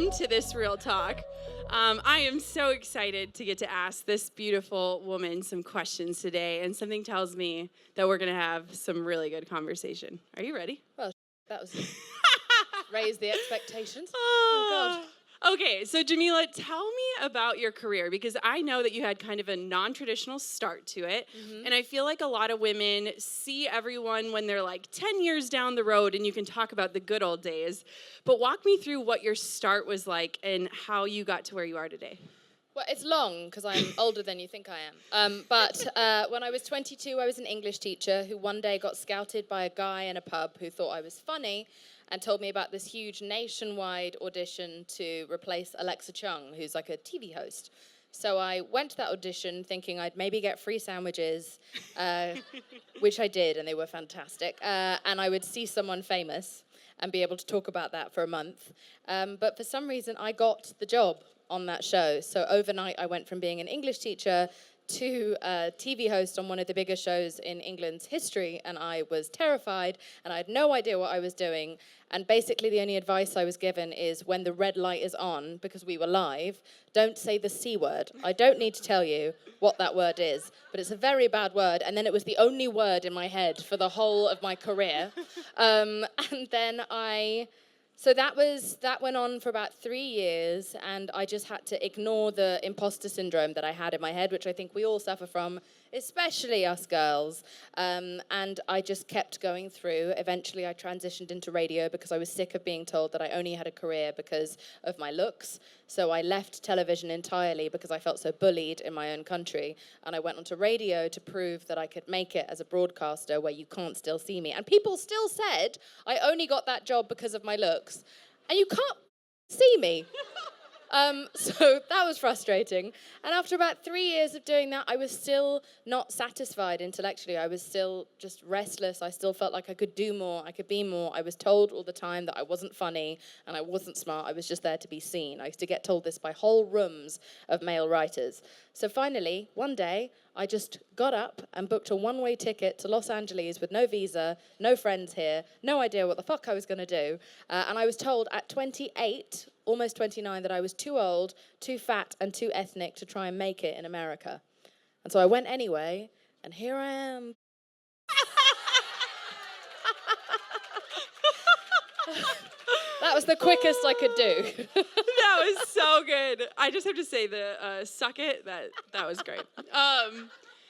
welcome to this Real Talk. I am so excited to get to ask this beautiful woman some questions today, and something tells me that we're going to have some really good conversation. Are you ready? Well, that was raise the expectations. Oh, God. Okay, so Jameela, tell me about your career, because I know that you had kind of a non-traditional start to it, and I feel like a lot of women see everyone when they're like 10 years down the road, and you can talk about the good old days, but walk me through what your start was like and how you got to where you are today. Well, it's long, because I'm older than you think I am. But when I was 22, I was an English teacher who one day got scouted by a guy in a pub who thought I was funny and told me about this huge nationwide audition to replace Alexa Chung, who's like a TV host. So I went to that audition thinking I'd maybe get free sandwiches, which I did, and they were fantastic. And I would see someone famous and be able to talk about that for a month. But for some reason, I got the job on that show. So overnight, I went from being an English teacher to a TV host on one of the biggest shows in England's history, and I was terrified, and I had no idea what I was doing. And basically the only advice I was given is when the red light is on, because we were live, don't say the C word. I don't need to tell you what that word is, but it's a very bad word, and then it was the only word in my head for the whole of my career. And then So that went on for about 3 years, and I just had to ignore the imposter syndrome that I had in my head, which I think we all suffer from, especially us girls. And I just kept going through. Eventually, I transitioned into radio because I was sick of being told that I only had a career because of my looks. So I left television entirely because I felt so bullied in my own country. And I went onto radio to prove that I could make it as a broadcaster where you can't still see me. And people still said I only got that job because of my looks. And you can't see me. So that was frustrating. And after about 3 years of doing that, I was still not satisfied intellectually. I was still just restless. I still felt like I could do more, I could be more. I was told all the time that I wasn't funny and I wasn't smart. I was just there to be seen. I used to get told this by whole rooms of male writers. So finally, one day, I just got up and booked a one-way ticket to Los Angeles with no visa, no friends here, no idea what the fuck I was going to do. And I was told at 28, almost 29, that I was too old, too fat, and too ethnic to try and make it in America. And so I went anyway, and here I am. That was the quickest I could do. That was so good. I just have to say the suck it, that was great.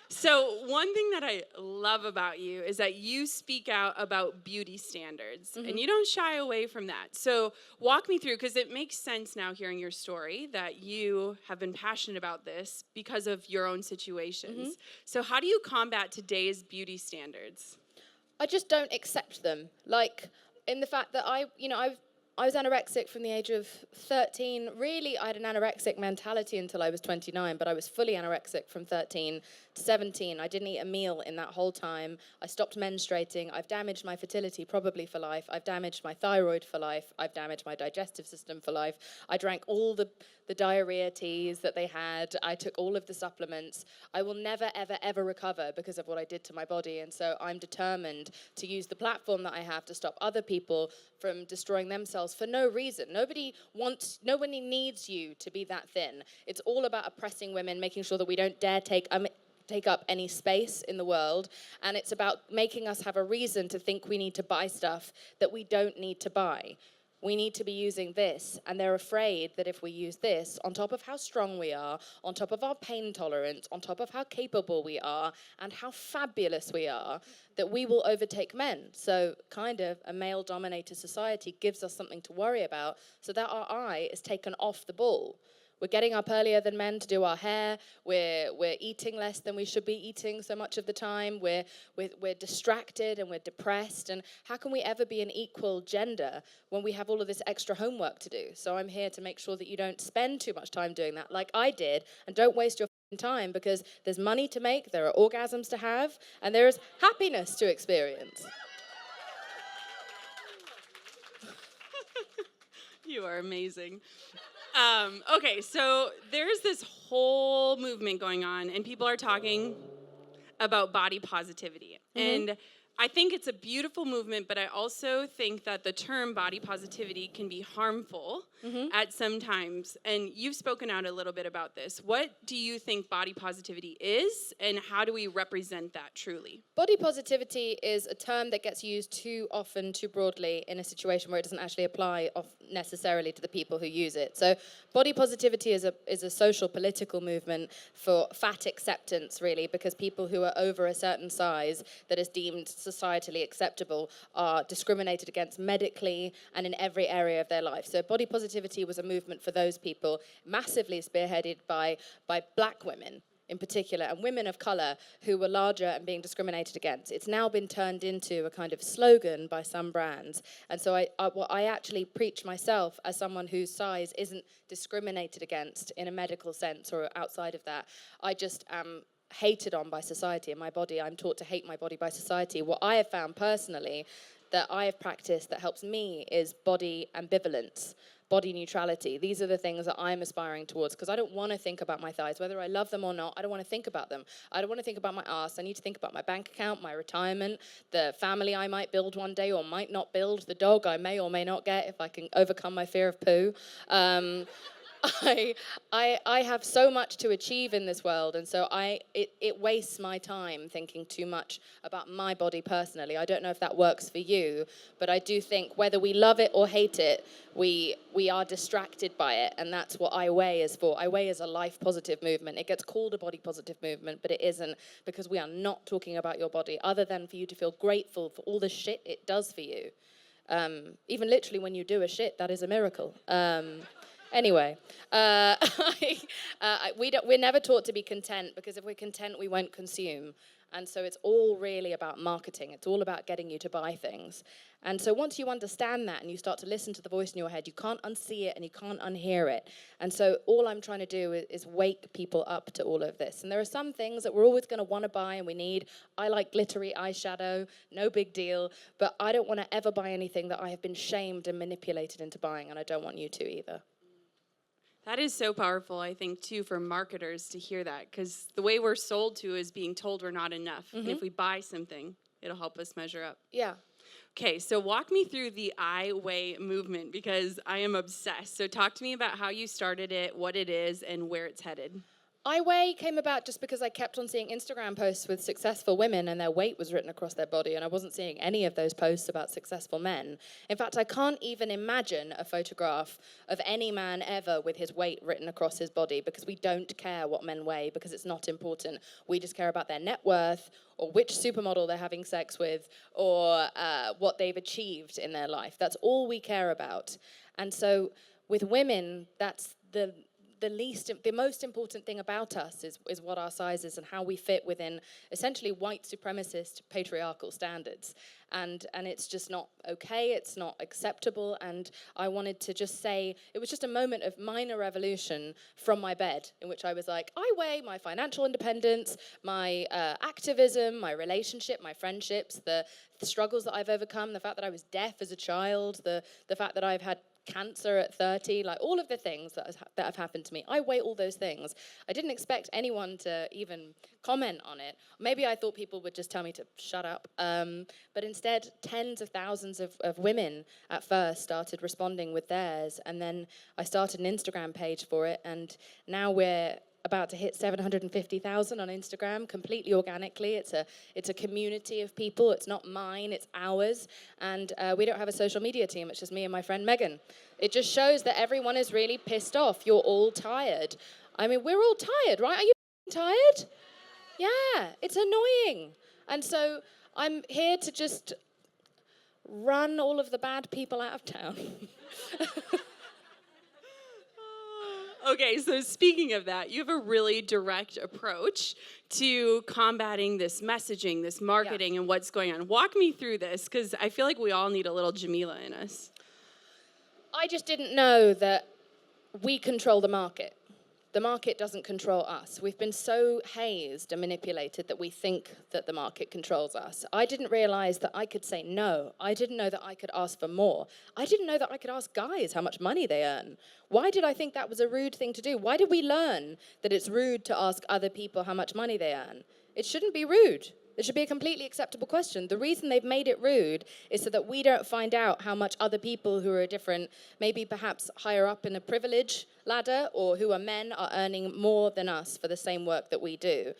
So one thing that I love about you is that you speak out about beauty standards, and you don't shy away from that. So walk me through, because it makes sense now hearing your story that you have been passionate about this because of your own situations. So how do you combat today's beauty standards? I just don't accept them. Like, in the fact that I was anorexic from the age of 13. Really, I had an anorexic mentality until I was 29, but I was fully anorexic from 13 to 17. I didn't eat a meal in that whole time. I stopped menstruating. I've damaged my fertility probably for life. I've damaged my thyroid for life. I've damaged my digestive system for life. I drank all the diarrhea teas that they had. I took all of the supplements. I will never, ever, ever recover because of what I did to my body. And so I'm determined to use the platform that I have to stop other people from destroying themselves for no reason. Nobody needs you to be that thin. It's all about oppressing women, making sure that we don't dare take up any space in the world. And it's about making us have a reason to think we need to buy stuff that we don't need to buy. We need to be using this, and they're afraid that if we use this, on top of how strong we are, on top of our pain tolerance, on top of how capable we are, and how fabulous we are, that we will overtake men. So kind of a male-dominated society gives us something to worry about so that our eye is taken off the ball. We're getting up earlier than men to do our hair. We're eating less than we should be eating so much of the time. We're distracted and we're depressed. And how can we ever be an equal gender when we have all of this extra homework to do? So I'm here to make sure that you don't spend too much time doing that like I did, and don't waste your time, because there's money to make, there are orgasms to have, and there is happiness to experience. You are amazing. Okay, so there's this whole movement going on, and people are talking about body positivity. And I think it's a beautiful movement, but I also think that the term body positivity can be harmful at some times. And you've spoken out a little bit about this. What do you think body positivity is, and how do we represent that truly? Body positivity is a term that gets used too often, too broadly, in a situation where it doesn't actually apply necessarily to the people who use it. So body positivity is a social political movement for fat acceptance, really, because people who are over a certain size that is deemed societally acceptable are discriminated against medically and in every area of their life. So body positivity was a movement for those people, massively spearheaded by black women in particular, and women of color who were larger and being discriminated against. It's now been turned into a kind of slogan by some brands. And so I actually preach myself as someone whose size isn't discriminated against in a medical sense or outside of that. I just am hated on by society and my body. I'm taught to hate my body by society. What I have found personally that I have practiced that helps me is body ambivalence, body neutrality. These are the things that I'm aspiring towards, because I don't want to think about my thighs, whether I love them or not. I don't want to think about them. I don't want to think about my ass. I need to think about my bank account, my retirement, the family I might build one day or might not build, the dog I may or may not get if I can overcome my fear of poo. I have so much to achieve in this world, and so it wastes my time thinking too much about my body personally. I don't know if that works for you, but I do think whether we love it or hate it, we are distracted by it, and that's what I Weigh is for. I Weigh is a life positive movement. It gets called a body positive movement, but it isn't, because we are not talking about your body other than for you to feel grateful for all the shit it does for you. Even literally when you do a shit, that is a miracle. Anyway, we're never taught to be content, because if we're content, we won't consume. And so it's all really about marketing. It's all about getting you to buy things. And so once you understand that and you start to listen to the voice in your head, you can't unsee it and you can't unhear it. And so all I'm trying to do is wake people up to all of this. And there are some things that we're always going to want to buy and we need. I like glittery eyeshadow, no big deal. But I don't want to ever buy anything that I have been shamed and manipulated into buying, and I don't want you to either. That is so powerful, I think, too, for marketers to hear that, because the way we're sold to is being told we're not enough. And if we buy something, it'll help us measure up. Yeah. Okay, so walk me through the I Weigh movement, because I am obsessed. So talk to me about how you started it, what it is, and where it's headed. I Weigh came about just because I kept on seeing Instagram posts with successful women and their weight was written across their body, and I wasn't seeing any of those posts about successful men. In fact, I can't even imagine a photograph of any man ever with his weight written across his body, because we don't care what men weigh, because it's not important. We just care about their net worth, or which supermodel they're having sex with, or what they've achieved in their life. That's all we care about. And so with women, that's the most important thing about us is what our size is and how we fit within essentially white supremacist patriarchal standards. And it's just not okay, it's not acceptable, and I wanted to just say, it was just a moment of minor revolution from my bed, in which I was like, I weigh my financial independence, my activism, my relationship, my friendships, the struggles that I've overcome, the fact that I was deaf as a child, the fact that I've had cancer at 30, like all of the things that have happened to me. I weigh all those things. I didn't expect anyone to even comment on it. Maybe I thought people would just tell me to shut up. But instead, tens of thousands of women at first started responding with theirs. And then I started an Instagram page for it. And now we're about to hit 750,000 on Instagram, completely organically. It's a community of people. It's not mine, it's ours. And we don't have a social media team. It's just me and my friend Megan. It just shows that everyone is really pissed off. You're all tired. I mean, we're all tired, right? Are you tired? Yeah, it's annoying. And so I'm here to just run all of the bad people out of town. Okay, so speaking of that, you have a really direct approach to combating this messaging, this marketing, and what's going on. Walk me through this, because I feel like we all need a little Jameela in us. I just didn't know that we control the market. The market doesn't control us. We've been so hazed and manipulated that we think that the market controls us. I didn't realize that I could say no. I didn't know that I could ask for more. I didn't know that I could ask guys how much money they earn. Why did I think that was a rude thing to do? Why did we learn that it's rude to ask other people how much money they earn? It shouldn't be rude. It should be a completely acceptable question. The reason they've made it rude is so that we don't find out how much other people who are different, maybe perhaps higher up in a privilege ladder, or who are men, are earning more than us for the same work that we do.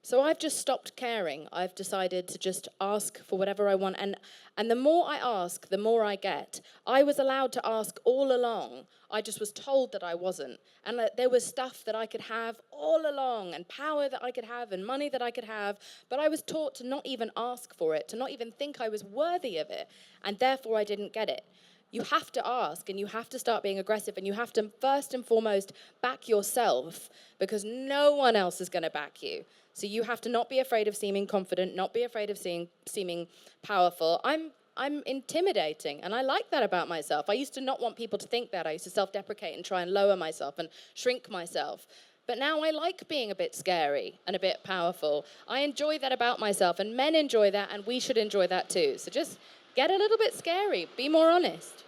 So I've just stopped caring. I've decided to just ask for whatever I want. And the more I ask, the more I get. I was allowed to ask all along. I just was told that I wasn't. And that there was stuff that I could have all along, and power that I could have, and money that I could have. But I was taught to not even ask for it, to not even think I was worthy of it. And therefore I didn't get it. You have to ask, and you have to start being aggressive, and you have to first and foremost back yourself, because no one else is going to back you. So you have to not be afraid of seeming confident, not be afraid of seeming powerful. I'm intimidating, and I like that about myself. I used to not want people to think that. I used to self-deprecate and try and lower myself and shrink myself. But now I like being a bit scary and a bit powerful. I enjoy that about myself, and men enjoy that, and we should enjoy that too. So just get a little bit scary. Be more honest.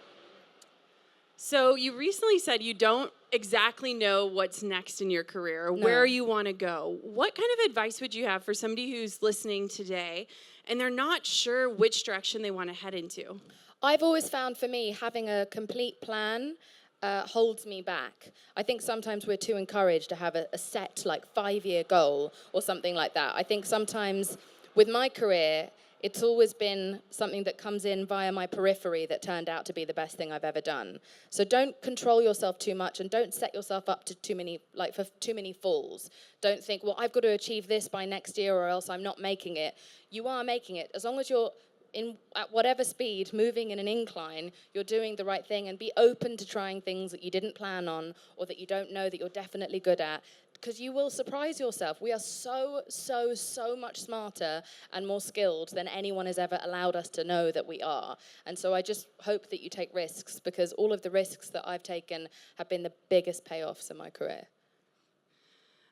So you recently said you don't exactly know what's next in your career or where you want to go. What kind of advice would you have for somebody who's listening today and they're not sure which direction they want to head into? I've always found, for me, having a complete plan holds me back. I think sometimes we're too encouraged to have a set, like, 5-year goal or something like that. I think sometimes with my career, it's always been something that comes in via my periphery that turned out to be the best thing I've ever done. So don't control yourself too much, and don't set yourself up to for too many falls. Don't think, well, I've got to achieve this by next year or else I'm not making it. You are making it. As long as you're at whatever speed, moving in an incline, you're doing the right thing, and be open to trying things that you didn't plan on or that you don't know that you're definitely good at, because you will surprise yourself. We are so much smarter and more skilled than anyone has ever allowed us to know that we are. And so I just hope that you take risks, because all of the risks that I've taken have been the biggest payoffs in my career.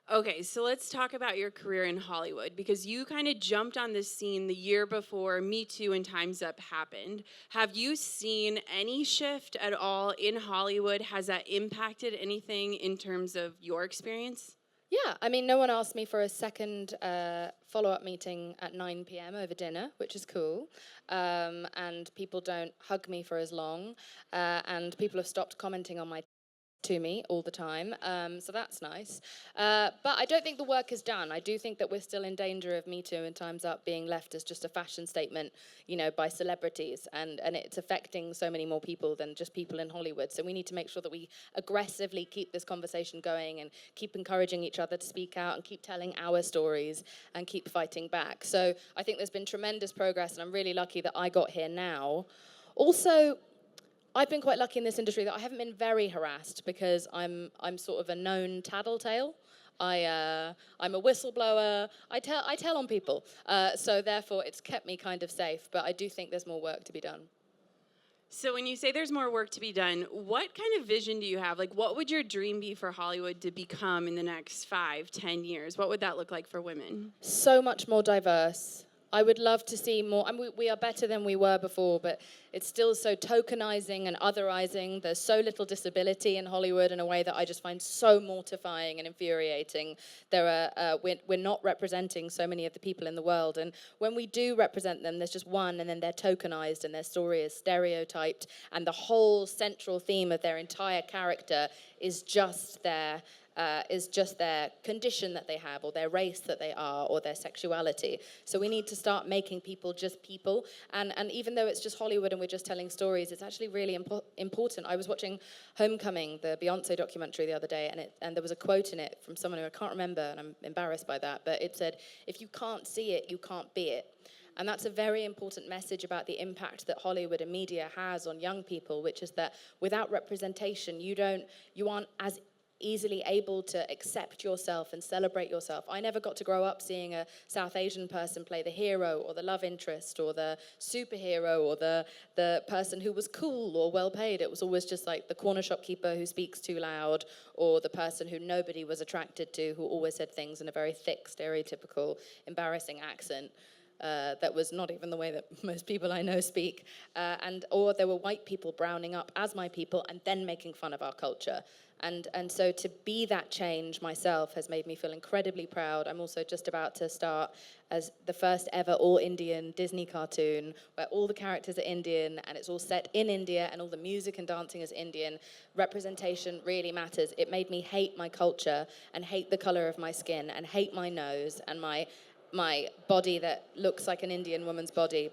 Okay, so let's talk about your career in Hollywood, because you kind of jumped on this scene the year before Me Too and Time's Up happened. Have you seen any shift at all in Hollywood? Has that impacted anything in terms of your experience? Yeah, I mean, no one asked me for a second follow-up meeting at 9 p.m. over dinner, which is cool. And people don't hug me for as long. And people have stopped commenting on my to me all the time, so that's nice. But I don't think the work is done. I do think that we're still in danger of Me Too and Time's Up being left as just a fashion statement, by celebrities, and it's affecting so many more people than just people in Hollywood. So we need to make sure that we aggressively keep this conversation going and keep encouraging each other to speak out and keep telling our stories and keep fighting back. So I think there's been tremendous progress, and I'm really lucky that I got here now. Also, I've been quite lucky in this industry that I haven't been very harassed, because I'm sort of a known tattletale. I'm a whistleblower. I tell on people. So therefore, it's kept me kind of safe. But I do think there's more work to be done. So when you say there's more work to be done, what kind of vision do you have? Like, what would your dream be for Hollywood to become in the next 5, 10 years? What would that look like for women? So much more diverse. I would love to see more. I mean, we are better than we were before, but it's still so tokenizing and otherizing. There's so little disability in Hollywood in a way that I just find so mortifying and infuriating. We're not representing so many of the people in the world, and when we do represent them, there's just one, and then they're tokenized, and their story is stereotyped, and the whole central theme of their entire character is just their condition that they have, or their race that they are, or their sexuality. So we need to start making people just people. And even though it's just Hollywood and we're just telling stories, it's actually really important. I was watching Homecoming, the Beyonce documentary, the other day, and there was a quote in it from someone who I can't remember, and I'm embarrassed by that, but it said, "If you can't see it, you can't be it." And that's a very important message about the impact that Hollywood and media has on young people, which is that without representation, you aren't as easily able to accept yourself and celebrate yourself. I never got to grow up seeing a South Asian person play the hero or the love interest or the superhero or the person who was cool or well paid. It was always just like the corner shopkeeper who speaks too loud, or the person who nobody was attracted to, who always said things in a very thick, stereotypical, embarrassing accent. that was not even the way that most people I know speak. Or there were white people browning up as my people and then making fun of our culture. And so to be that change myself has made me feel incredibly proud. I'm also just about to start as the first ever all-Indian Disney cartoon where all the characters are Indian and it's all set in India and all the music and dancing is Indian. Representation really matters. It made me hate my culture and hate the color of my skin and hate my nose and my body that looks like an Indian woman's body,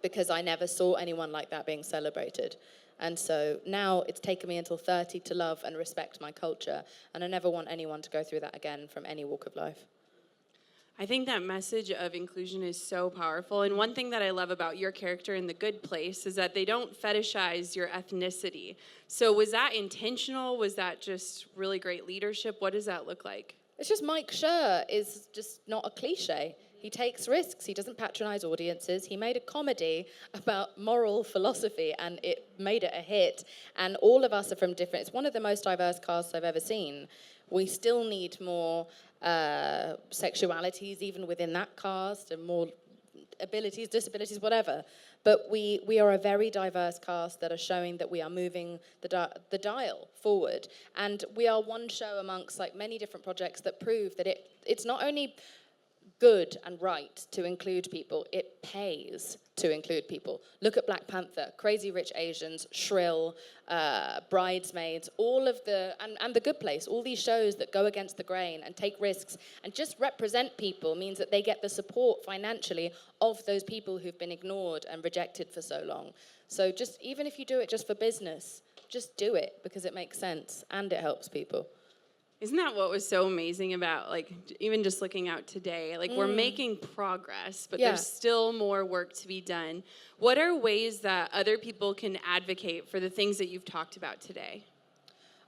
because I never saw anyone like that being celebrated. And so now it's taken me until 30 to love and respect my culture, and I never want anyone to go through that again from any walk of life. I think that message of inclusion is so powerful. And one thing that I love about your character in The Good Place is that they don't fetishize your ethnicity. So was that intentional? Was that just really great leadership? What does that look like? It's just Mike Schur is just not a cliche. He takes risks. He doesn't patronize audiences. He made a comedy about moral philosophy, and it made it a hit. And all of us are from different... It's one of the most diverse casts I've ever seen. We still need more sexualities, even within that cast, and more abilities, disabilities, whatever. But we are a very diverse cast that are showing that we are moving the dial forward. And we are one show amongst like many different projects that prove that it's not only good and right to include people, it pays to include people. Look at Black Panther, Crazy Rich Asians, Shrill, Bridesmaids, all of the, and The Good Place, all these shows that go against the grain and take risks and just represent people means that they get the support financially of those people who've been ignored and rejected for so long. So just, even if you do it just for business, just do it because it makes sense and it helps people. Isn't that what was so amazing about, like, even just looking out today? Like, we're making progress, but there's still more work to be done. What are ways that other people can advocate for the things that you've talked about today?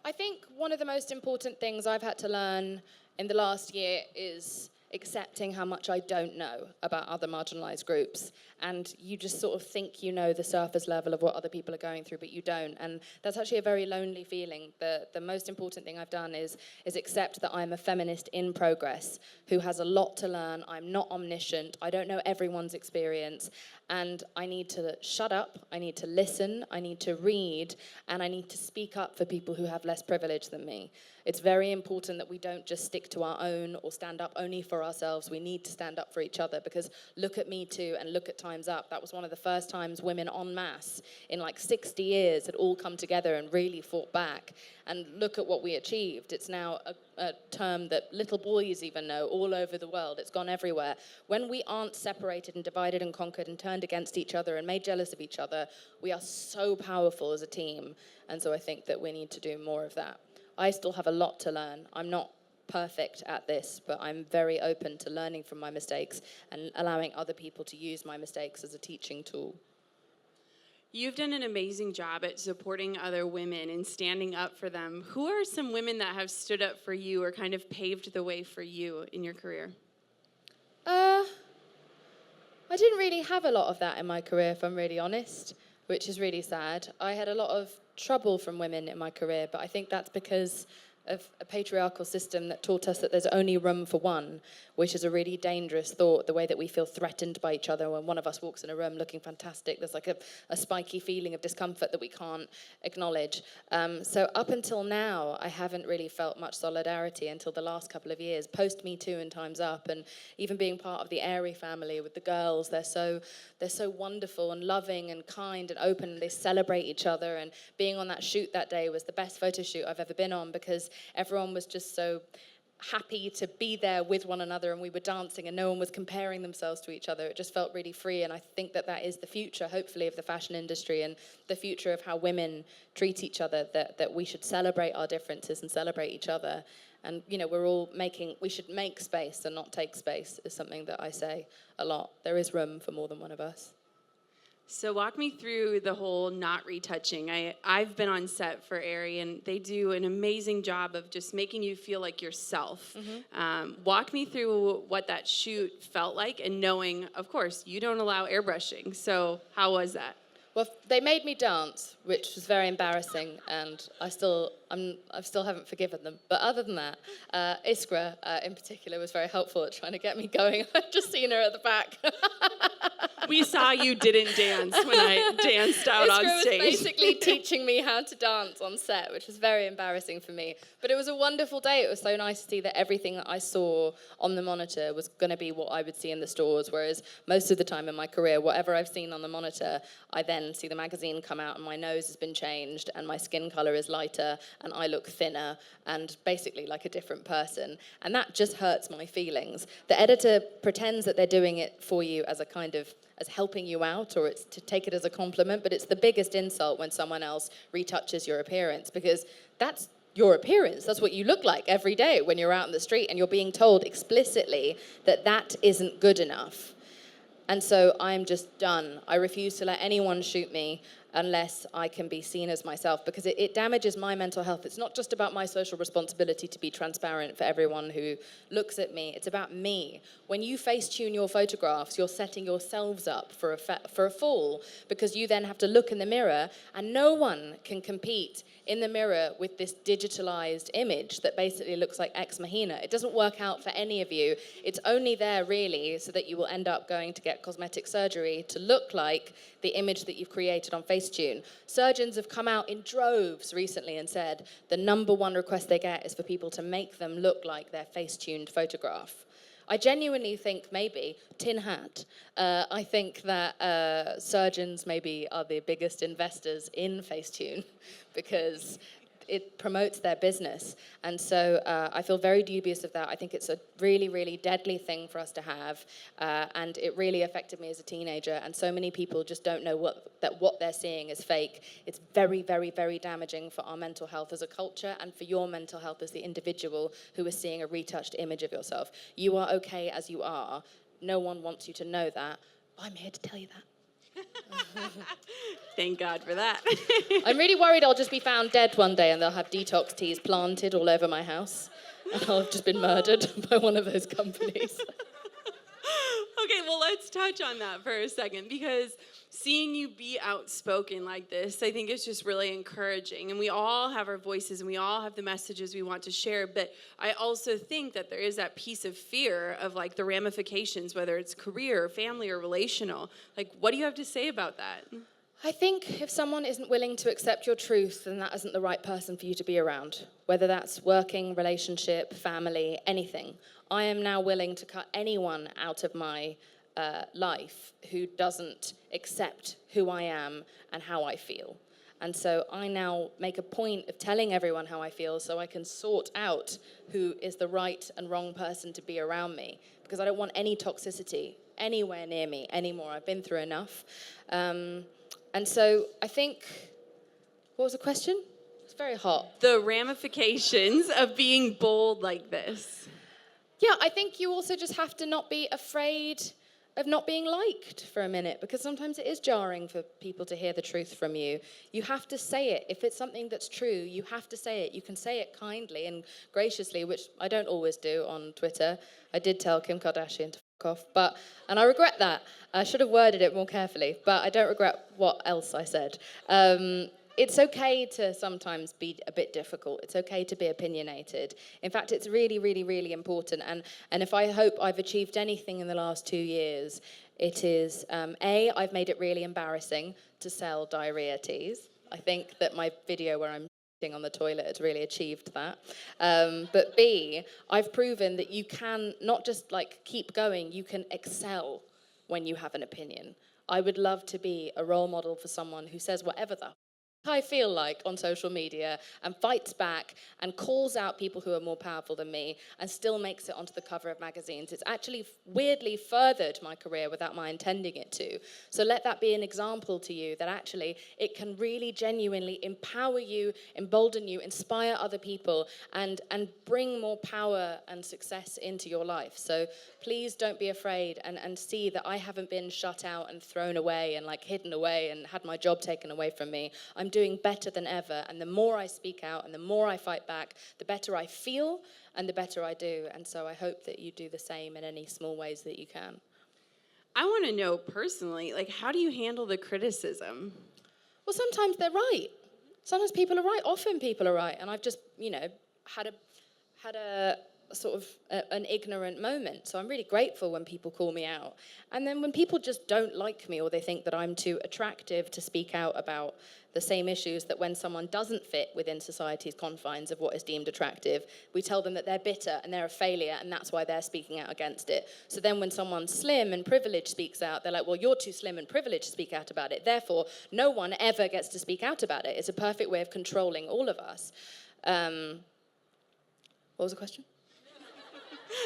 I think one of the most important things I've had to learn in the last year is accepting how much I don't know about other marginalized groups. And you just sort of think you know the surface level of what other people are going through, but you don't. And that's actually a very lonely feeling. The most important thing I've done is accept that I'm a feminist in progress who has a lot to learn. I'm not omniscient. I don't know everyone's experience. And I need to shut up, I need to listen, I need to read, and I need to speak up for people who have less privilege than me. It's very important that we don't just stick to our own or stand up only for ourselves. We need to stand up for each other, because look at Me Too and look at Time's Up. That was one of the first times women en masse in like 60 years had all come together and really fought back. And look at what we achieved. It's now a term that little boys even know all over the world. It's gone everywhere. When we aren't separated and divided and conquered and turned against each other and made jealous of each other, we are so powerful as a team. And so I think that we need to do more of that. I still have a lot to learn. I'm not perfect at this, but I'm very open to learning from my mistakes and allowing other people to use my mistakes as a teaching tool. You've done an amazing job at supporting other women and standing up for them. Who are some women that have stood up for you or kind of paved the way for you in your career? I didn't really have a lot of that in my career, if I'm really honest, which is really sad. I had a lot of trouble from women in my career, but I think that's because of a patriarchal system that taught us that there's only room for one, which is a really dangerous thought, the way that we feel threatened by each other when one of us walks in a room looking fantastic. There's like a spiky feeling of discomfort that we can't acknowledge. So up until now, I haven't really felt much solidarity until the last couple of years, post Me Too and Time's Up, and even being part of the Aerie family with the girls. They're so wonderful and loving and kind and open, and they celebrate each other. And being on that shoot that day was the best photo shoot I've ever been on, because everyone was just so happy to be there with one another, and we were dancing and no one was comparing themselves to each other. It just felt really free, and I think that is the future, hopefully, of the fashion industry and the future of how women treat each other, that we should celebrate our differences and celebrate each other. And, you know, we should make space and not take space, is something that I say a lot. There is room for more than one of us. So walk me through the whole not retouching. I've been on set for Aerie, and they do an amazing job of just making you feel like yourself. Mm-hmm. Walk me through what that shoot felt like, and knowing, of course, you don't allow airbrushing. So how was that? Well, they made me dance, which was very embarrassing, and I still haven't forgiven them. But other than that, Iskra in particular was very helpful at trying to get me going. I've just seen her at the back. We saw you didn't dance when I danced out on Iskra stage. was basically teaching me how to dance on set, which was very embarrassing for me. But it was a wonderful day. It was so nice to see that everything that I saw on the monitor was going to be what I would see in the stores, whereas most of the time in my career, whatever I've seen on the monitor, I then see the magazine come out and my nose has been changed and my skin color is lighter and I look thinner and basically like a different person. And that just hurts my feelings. The editor pretends that they're doing it for you as a kind of as helping you out, or it's to take it as a compliment, but it's the biggest insult when someone else retouches your appearance, because that's your appearance. That's what you look like every day when you're out in the street, and you're being told explicitly that that isn't good enough. And so I'm just done. I refuse to let anyone shoot me unless I can be seen as myself, because it damages my mental health. It's not just about my social responsibility to be transparent for everyone who looks at me. It's about me. When you face-tune your photographs, you're setting yourselves up for a fall, because you then have to look in the mirror, and no one can compete in the mirror with this digitalized image that basically looks like ex machina. It doesn't work out for any of you. It's only there really so that you will end up going to get cosmetic surgery to look like the image that you've created on Facetune. Surgeons have come out in droves recently and said the number one request they get is for people to make them look like their Facetuned photograph. I genuinely think maybe, tin hat, I think that surgeons maybe are the biggest investors in Facetune because it promotes their business. And so I feel very dubious of that. I think it's a really, really deadly thing for us to have. And it really affected me as a teenager. And so many people just don't know what they're seeing is fake. It's very, very, very damaging for our mental health as a culture and for your mental health as the individual who is seeing a retouched image of yourself. You are okay as you are. No one wants you to know that. I'm here to tell you that. Thank God for that. I'm really worried I'll just be found dead one day and they'll have detox teas planted all over my house. And I'll have just been murdered by one of those companies. Okay, well, let's touch on that for a second, because seeing you be outspoken like this, I think is just really encouraging. And we all have our voices and we all have the messages we want to share. But I also think that there is that piece of fear of like the ramifications, whether it's career, family, or relational. Like, what do you have to say about that? I think if someone isn't willing to accept your truth, then that isn't the right person for you to be around. Whether that's working, relationship, family, anything. I am now willing to cut anyone out of my life who doesn't accept who I am and how I feel. And so I now make a point of telling everyone how I feel so I can sort out who is the right and wrong person to be around me, because I don't want any toxicity anywhere near me anymore. I've been through enough. And so I think, what was the question? It's very hot. The ramifications of being bold like this. Yeah, I think you also just have to not be afraid of not being liked for a minute, because sometimes it is jarring for people to hear the truth from you. You have to say it. If it's something that's true, you have to say it. You can say it kindly and graciously, which I don't always do on Twitter. I did tell Kim Kardashian to f*** off, and I regret that. I should have worded it more carefully, but I don't regret what else I said. It's okay to sometimes be a bit difficult. It's okay to be opinionated. In fact, it's really, really, really important. And if I hope I've achieved anything in the last 2 years, it is, I've made it really embarrassing to sell diarrhea teas. I think that my video where I'm on the toilet has really achieved that. But B, I've proven that you can not just like keep going, you can excel when you have an opinion. I would love to be a role model for someone who says whatever the I feel like on social media and fights back and calls out people who are more powerful than me and still makes it onto the cover of magazines. It's actually weirdly furthered my career without my intending it to. So let that be an example to you that actually it can really genuinely empower you, embolden you, inspire other people, and bring more power and success into your life. So please don't be afraid and see that I haven't been shut out and thrown away and like hidden away and had my job taken away from me. I'm doing better than ever, and the more I speak out and the more I fight back, the better I feel and the better I do. And so I hope that you do the same in any small ways that you can. I want to know personally, like, how do you handle the criticism? Well, sometimes they're right. Sometimes people are right. Often people are right. And I've just, had a sort of an ignorant moment. So I'm really grateful when people call me out. And then when people just don't like me or they think that I'm too attractive to speak out about the same issues, that when someone doesn't fit within society's confines of what is deemed attractive, we tell them that they're bitter and they're a failure and that's why they're speaking out against it. So then when someone slim and privileged speaks out, they're like, well, you're too slim and privileged to speak out about it. Therefore, no one ever gets to speak out about it. It's a perfect way of controlling all of us. What was the question?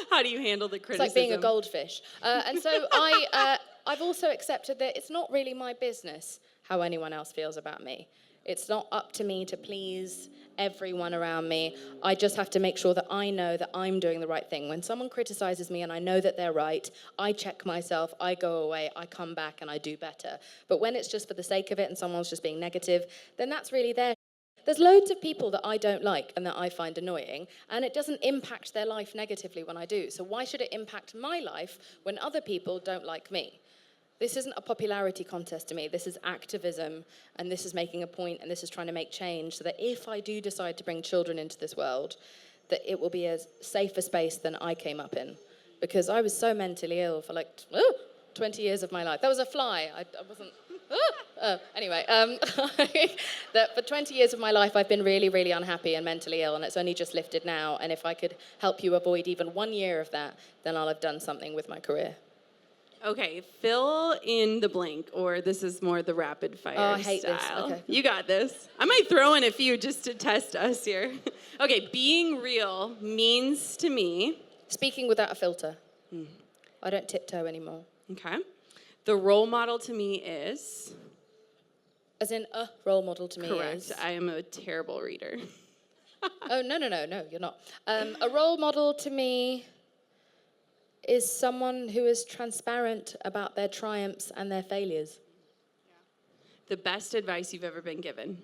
How do you handle the criticism? It's like being a goldfish. And so I've also accepted that it's not really my business how anyone else feels about me. It's not up to me to please everyone around me. I just have to make sure that I know that I'm doing the right thing. When someone criticizes me and I know that they're right, I check myself, I go away, I come back and I do better. But when it's just for the sake of it and someone's just being negative, then that's really their. There's loads of people that I don't like and that I find annoying, and it doesn't impact their life negatively when I do. So why should it impact my life when other people don't like me? This isn't a popularity contest to me. This is activism, and this is making a point, and this is trying to make change so that if I do decide to bring children into this world, that it will be a safer space than I came up in. Because I was so mentally ill for 20 years of my life. That was a fly. I wasn't... Anyway, that for 20 years of my life, I've been really, really unhappy and mentally ill, and it's only just lifted now. And if I could help you avoid even 1 year of that, then I'll have done something with my career. Okay, fill in the blank, or this is more the rapid fire I hate style. this. Okay. You got this. I might throw in a few just to test us here. Okay, being real means to me... Speaking without a filter. I don't tiptoe anymore. Okay. The role model to me is... As in, a role model to me Correct. is... I am a terrible reader. Oh, no, you're not. A role model to me is someone who is transparent about their triumphs and their failures. The best advice you've ever been given?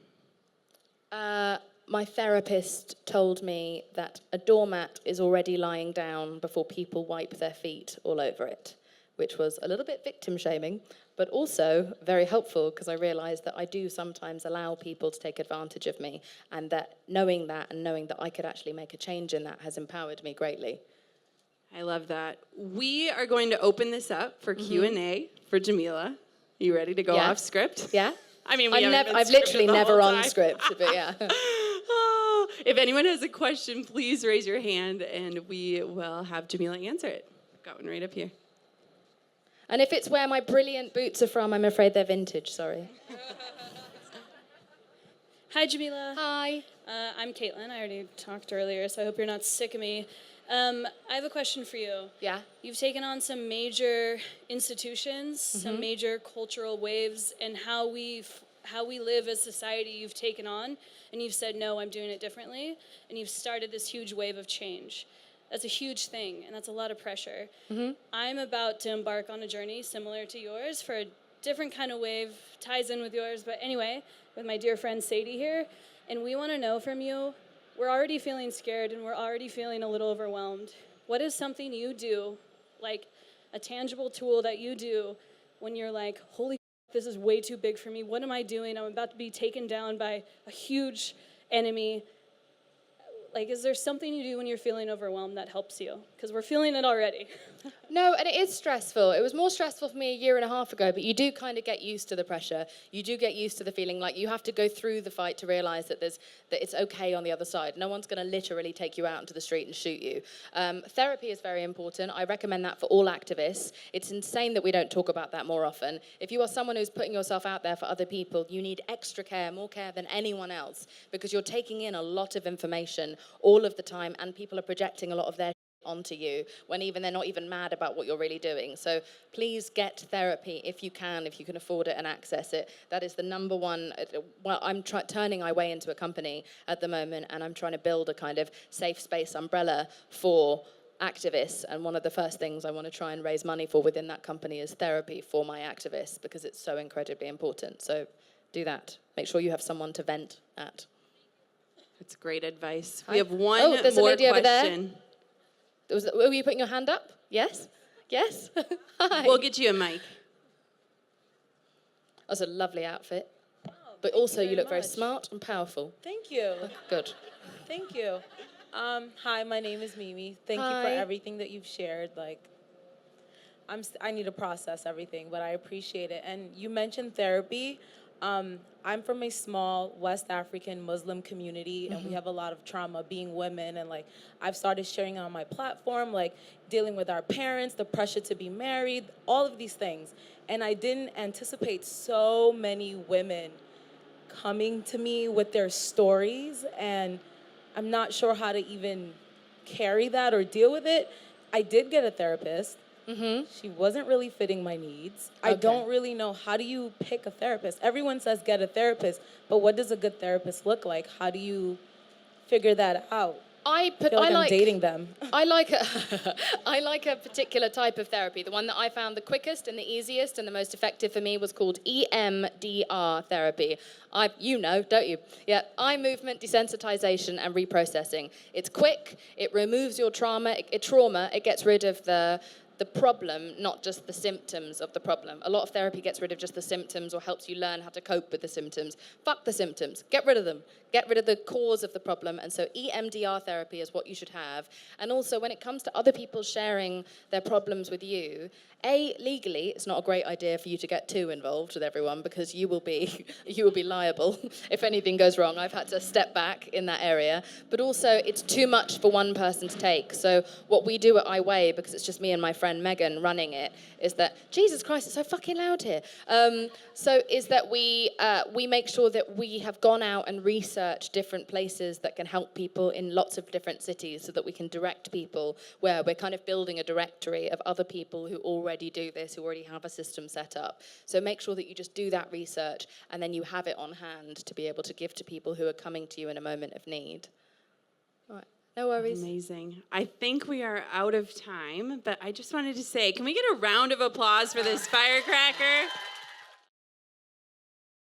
My therapist told me that a doormat is already lying down before people wipe their feet all over it, which was a little bit victim-shaming, but also very helpful because I realized that I do sometimes allow people to take advantage of me, and that knowing that I could actually make a change in that has empowered me greatly. I love that. We are going to open this up for Q&A for Jameela. You ready to go off script? Yeah. I mean, I've literally never on script, but yeah. Oh, if anyone has a question, please raise your hand and we will have Jameela answer it. Got one right up here. And if it's where my brilliant boots are from, I'm afraid they're vintage, sorry. Hi, Jameela. Hi. I'm Caitlin. I already talked earlier, so I hope you're not sick of me. I have a question for you. Yeah. You've taken on some major institutions, some major cultural waves, and how we live as society you've taken on, and you've said, no, I'm doing it differently, and you've started this huge wave of change. That's a huge thing, and that's a lot of pressure. I'm about to embark on a journey similar to yours for a different kind of wave, ties in with yours, but anyway, with my dear friend Sadie here, and we want to know from you, we're already feeling scared and we're already feeling a little overwhelmed. What is something you do, like a tangible tool that you do when you're like, holy, this is way too big for me. What am I doing? I'm about to be taken down by a huge enemy. Like, is there something you do when you're feeling overwhelmed that helps you? Because we're feeling it already. No, and it is stressful. It was more stressful for me a year and a half ago, but you do kind of get used to the pressure. You do get used to the feeling like you have to go through the fight to realize that it's okay on the other side. No one's going to literally take you out into the street and shoot you. Therapy is very important. I recommend that for all activists. It's insane that we don't talk about that more often. If you are someone who's putting yourself out there for other people, you need extra care, more care than anyone else, because you're taking in a lot of information all of the time, and people are projecting a lot of their onto you when they're not even mad about what you're really doing. So please get therapy if you can afford it and access it. That is the number one. Well, I'm turning my way into a company at the moment, and I'm trying to build a kind of safe space umbrella for activists, and one of the first things I want to try and raise money for within that company is therapy for my activists, because it's so incredibly important. So do that. Make sure you have someone to vent at. That's great advice. Hi. We have one there's more a lady question. over there. Were you putting your hand up? Yes? Yes. Hi. We'll get you a mic. That's a lovely outfit. But also you look very much. smart and powerful. Thank you. Good. Thank you. Hi, my name is Mimi. Thank you for Hi. everything that you've shared. Like, I need to process everything, but I appreciate it. And you mentioned therapy. I'm from a small West African Muslim community, and we have a lot of trauma being women. And like, I've started sharing on my platform, like dealing with our parents, the pressure to be married, all of these things. And I didn't anticipate so many women coming to me with their stories, and I'm not sure how to even carry that or deal with it. I did get a therapist. She wasn't really fitting my needs. I don't really know, how do you pick a therapist? Everyone says get a therapist, but what does a good therapist look like? How do you figure that out? I feel like I'm dating them. I like a particular type of therapy. The one that I found the quickest and the easiest and the most effective for me was called EMDR therapy. You know, don't you? Yeah, eye movement desensitization and reprocessing. It's quick. It removes your trauma. It gets rid of the problem, not just the symptoms of the problem. A lot of therapy gets rid of just the symptoms or helps you learn how to cope with the symptoms. Fuck the symptoms. Get rid of them. Get rid of the cause of the problem. And so EMDR therapy is what you should have. And also when it comes to other people sharing their problems with you, legally, it's not a great idea for you to get too involved with everyone because you will be liable if anything goes wrong. I've had to step back in that area. But also, it's too much for one person to take. So what we do at iWay, because it's just me and my friend Megan running it, is that, Jesus Christ, it's so fucking loud here. Is that we make sure that we have gone out and researched different places that can help people in lots of different cities so that we can direct people where we're kind of building a directory of other people who already do this, who already have a system set up. So make sure that you just do that research and then you have it on hand to be able to give to people who are coming to you in a moment of need. All right. No worries. Amazing. I think we are out of time, but I just wanted to say, can we get a round of applause for this firecracker?